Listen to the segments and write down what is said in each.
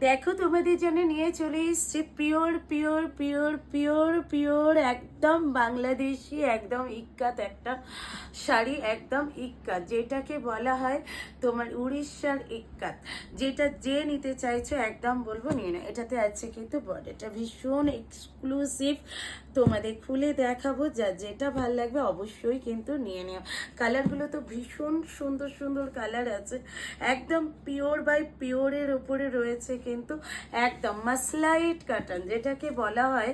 দেখো তোমাদের জন্য নিয়ে চলে এসছে pure pure pure pure pure একদম বাংলাদেশি একদম ইক্কাত একটা শাড়ি, একদম ইক্কাত, যেটাকে বলা হয় তোমার উড়িষ্যার ইক্কাত। যেটা যে নিতে চাইছো একদম বলবো নিয়ে না। এটাতে আছে কিন্তু বর্ডারটা ভীষণ এক্সক্লুসিভ, তোমাদের খুলে দেখাবো, যা যেটা ভাল লাগবে অবশ্যই কিন্তু নিয়ে নিও। কালারগুলো তো ভীষণ সুন্দর সুন্দর কালার আছে, একদম পিওর বাই পিওরের উপরে রয়েছে কিন্তু একদম মাসলাইট কটন, যেটাকে বলা হয়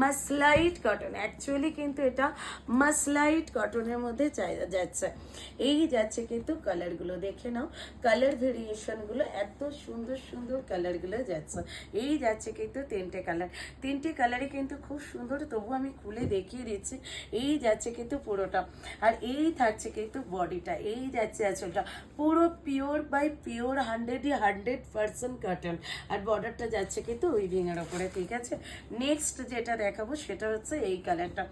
মাসলাইট কটন। অ্যাকচুয়ালি কিন্তু এটা মাসলাইট কটনের মধ্যে যাচ্ছে। এই যাচ্ছে কিন্তু কালারগুলো দেখে নাও, কালার ভেরিয়েশনগুলো এত সুন্দর সুন্দর কালারগুলো যাচ্ছে। এই যাচ্ছে কিন্তু তিনটে কালার, তিনটে কালারই কিন্তু খুব সুন্দর, তবু আমি খুলে দেখিয়ে দিচ্ছি। এই যাচ্ছে কিন্তু পুরোটা, আর এই থাকছে কিন্তু বডিটা, এই যাচ্ছে আঁচলটা পুরো পিওর বাই পিওর 100% কটন, আর বর্ডারটা যাচ্ছে কিন্তু উইভিং এর ওপরে। ঠিক আছে, নেক্সট যেটা দেখাবো সেটা হচ্ছে এই কালারটা।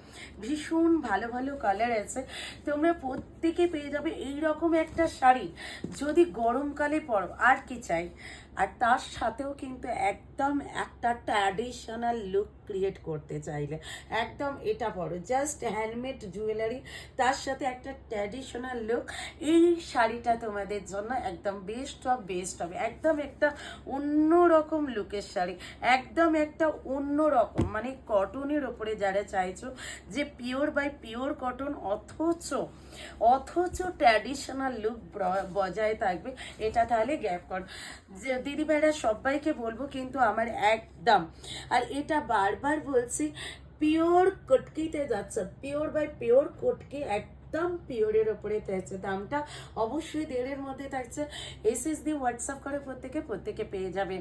ভীষণ ভালো ভালো কালার আছে, তোমরা প্রত্যেকে পেয়ে যাবে এইরকম একটা শাড়ি। যদি গরমকালে পরো আর কি চাই, আর তার সাথেও কিন্তু একদম একটা ট্র্যাডিশনাল লুক ক্রিয়েট করতে চাইলে একদম এটা পরো, জাস্ট হ্যান্ডমেড জুয়েলারি, তার সাথে একটা ট্র্যাডিশনাল লুক। এই শাড়িটা তোমাদের জন্য একদম বেস্ট অফ বেস্ট হবে, একদম একটা অন্যরকম লুকের শাড়ি, একদম একটা অন্যরকম, মানে কটনের ওপরে যারা চাইছো যে পিওর বাই পিওর কটন অথচ ট্র্যাডিশনাল লুক বজায় থাকবে, এটা তাহলে গ্যাপ কর। যে দিদি ভাইরা সবাইকে বলবো কিন্তু আমার একদম, আর এটা বারবার বলছি, পিওর কটকিতে যাচ্ছে, পিওর বাই পিওর কটকি, একদম পিওরের ওপরে থাকছে। দামটা অবশ্যই 1.5-এর মধ্যে থাকছে। এসএস দিয়ে হোয়াটসঅ্যাপ করে প্রত্যেকে পেয়ে যাবে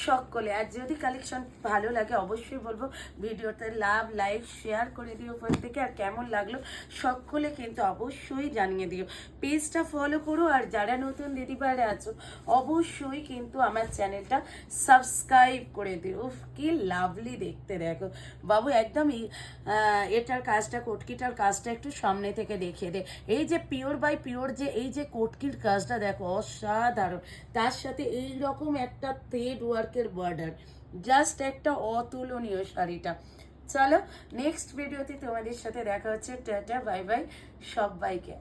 সকলে। আর যদি কালেকশন ভালো লাগে অবশ্যই বলবো ভিডিওতে লাইক শেয়ার করে দিও প্রত্যেকে, আর কেমন লাগলো সকলে কিন্তু অবশ্যই জানিয়ে দিও। পেজটা ফলো করো, আর যারা নতুন দিদিভাইরা আছো অবশ্যই কিন্তু আমার চ্যানেলটা সাবস্ক্রাইব করে দিও। কি লাভলি দেখতে দেখো বাবু, একদমই এটার কাজটা, কটকিটার কাজটা একটু সামনে থেকে দেখিয়ে দে। এই যে পিওর বাই পিওর যে এই যে কটকির কাজটা দেখো অসাধারণ, তার সাথে এই রকম একটা থ্রেড ওয়ার্কের বর্ডার, জাস্ট একটা অতুলনীয় শাড়িটা। চলো নেক্সট ভিডিওতে তোমাদের সাথে দেখা হচ্ছে। টাটা বাই বাই সবাইকে।